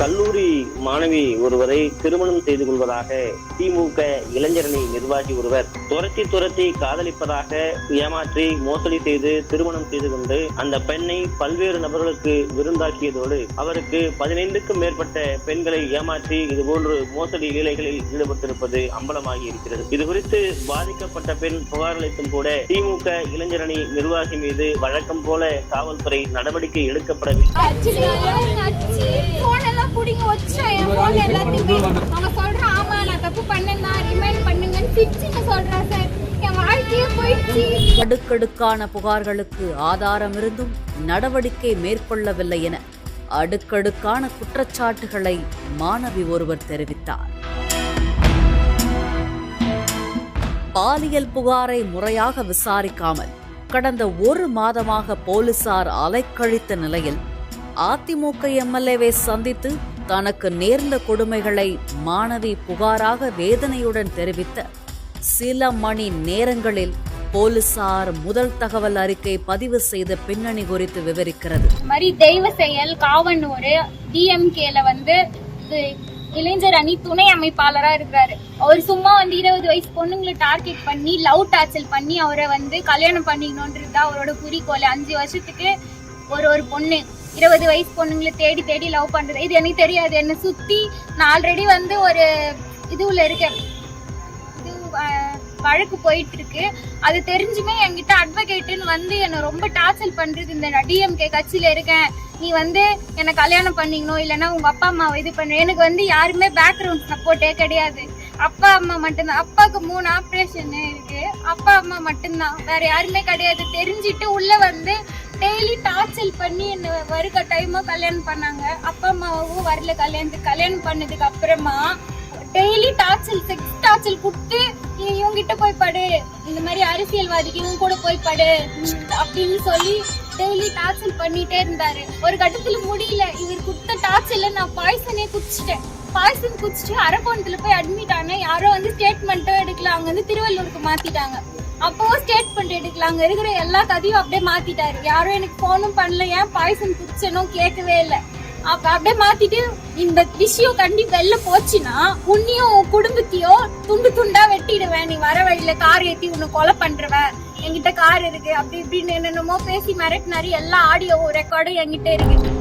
கல்லூரி மாணவி ஒருவரை திருமணம் செய்து கொள்வதாக திமுக இளைஞரணி நிர்வாகி ஒருவர் துரத்தி காதலிப்பதாக ஏமாற்றி மோசடி செய்து திருமணம் செய்து கொண்டு அந்த பெண்ணை பல்வேறு நபர்களுக்கு விருந்தாக்கியதோடு அவருக்கு 15க்கும் மேற்பட்ட பெண்களை ஏமாற்றி இதுபோன்று மோசடி லீலைகளில் ஈடுபட்டிருப்பது அம்பலமாகி இருக்கிறது. இது குறித்து பாதிக்கப்பட்ட பெண் புகார் அளித்தும் கூட திமுக இளைஞரணி நிர்வாகி மீது வழக்கம் போல காவல்துறை நடவடிக்கை எடுக்கப்படவில்லை. அடுக்கடுக்கான புகார்களுக்கு ஆதாரம் இருந்தும் நடவடிக்கை மேற்கொள்ளவில்லை என அடுக்கடுக்கான குற்றச்சாட்டுகளை மாணவி ஒருவர் தெரிவித்தார். பாலியல் புகாரை முறையாக விசாரிக்காமல் கடந்த 1 மாதமாக போலீசார் அலைக்கழித்த நிலையில் அதிமுக எம்எல்ஏவை சந்தித்து தனக்கு நேர்ந்த கொடுமைகளை மாணவி புகாராக வேதனையுடன் தெரிவித்த சில மணி நேரங்களில் போலீசார் முதல் தகவல் அறிக்கை பதிவு செய்த பின்னணி குறித்து விவரிக்கிறது. தெய்வ செயல் காவனூர் டிஎம்கேல இளைஞர் அணி துணை அமைப்பாளரா இருக்கிறாரு. அவர் சும்மா 20 வயசு பொண்ணுங்களை டார்கெட் பண்ணி லவ் டார்ச்சர் பண்ணி அவரை கல்யாணம் பண்ணிக்கணும்ன்றது அவரோட குறிக்கோள். 5 வருஷத்துக்கு ஒரு பொண்ணு 20 வயசு பொண்ணுங்களை தேடி லவ் பண்றது. இது எனக்கு தெரியாது. என்னை சுத்தி நான் ஆல்ரெடி ஒரு இதுல இருக்கேன், வழக்கு போயிட்டு இருக்கு. அது தெரிஞ்சுமே என்கிட்ட அட்வொகேட்டுன்னு என்னை ரொம்ப டார்ச்சர் பண்றது. இந்த டிஎம்கே கட்சியில இருக்கேன், நீ என்னை கல்யாணம் பண்ணிக்கணும், இல்லைன்னா உங்க அப்பா அம்மாவை இது பண்ணு. எனக்கு யாருமே பேக்ரவுண்ட் சப்போர்ட்டே கிடையாது. அப்பா அம்மா மட்டும்தான். அப்பாவுக்கு 3 ஆப்ரேஷன் இருக்கு. அப்பா அம்மா மட்டும்தான், வேற யாருமே கிடையாது. தெரிஞ்சிட்டு உள்ள டெய்லி டார்ச்சர் பண்ணி என்ன வருக டைமா கல்யாணம் பண்ணாங்க. அப்பா அம்மாவும் வரல கல்யாணம் பண்ணதுக்கு அப்புறமா டெய்லி செக்ஸ் டார்ச்சர் கொடுத்து இவங்கிட்ட போய் படு, இந்த மாதிரி அரசியல்வாதிக்கு இவங்க கூட போய் படு அப்படின்னு சொல்லி டெய்லி டார்ச்சர் பண்ணிட்டே இருந்தாரு. ஒரு கட்டத்துல முடியல, இவர் கொடுத்த டார்ச்சர்ல நான் பாய்சனே குடிச்சிட்டேன். பாய்சன் குடிச்சிட்டு அரக்கோணத்துல போய் அட்மிட் ஆனேன். யாரோ ஸ்டேட்மெண்ட்டும் எடுக்கல. அங்க திருவள்ளூருக்கு மாத்திட்டாங்க. அப்போ ஸ்டேட்மெண்ட் எடுக்கல. அங்க இருக்கிற எல்லா கதையும் அப்படியே மாத்திட்டாரு. யாரும் எனக்கு போனும் பண்ணல, ஏன் பாய்சன் குடிச்சனும் கேட்கவே இல்லை. அப்ப அப்படியே மாத்திட்டு இந்த விஷயம் கண்டிப்பா வெளில போச்சுன்னா உன்னையும் குடும்பத்தையோ துண்டு துண்டா வெட்டிடுவேன், நீ வர வழியில கார் ஏத்தி உன்னை கொலை பண்றவ, என்கிட்ட கார் இருக்கு அப்படி இப்படின்னு என்னென்னமோ பேசி மிரட்டினாரு. எல்லா ஆடியோ ரெக்கார்டும் என்கிட்ட இருக்கு.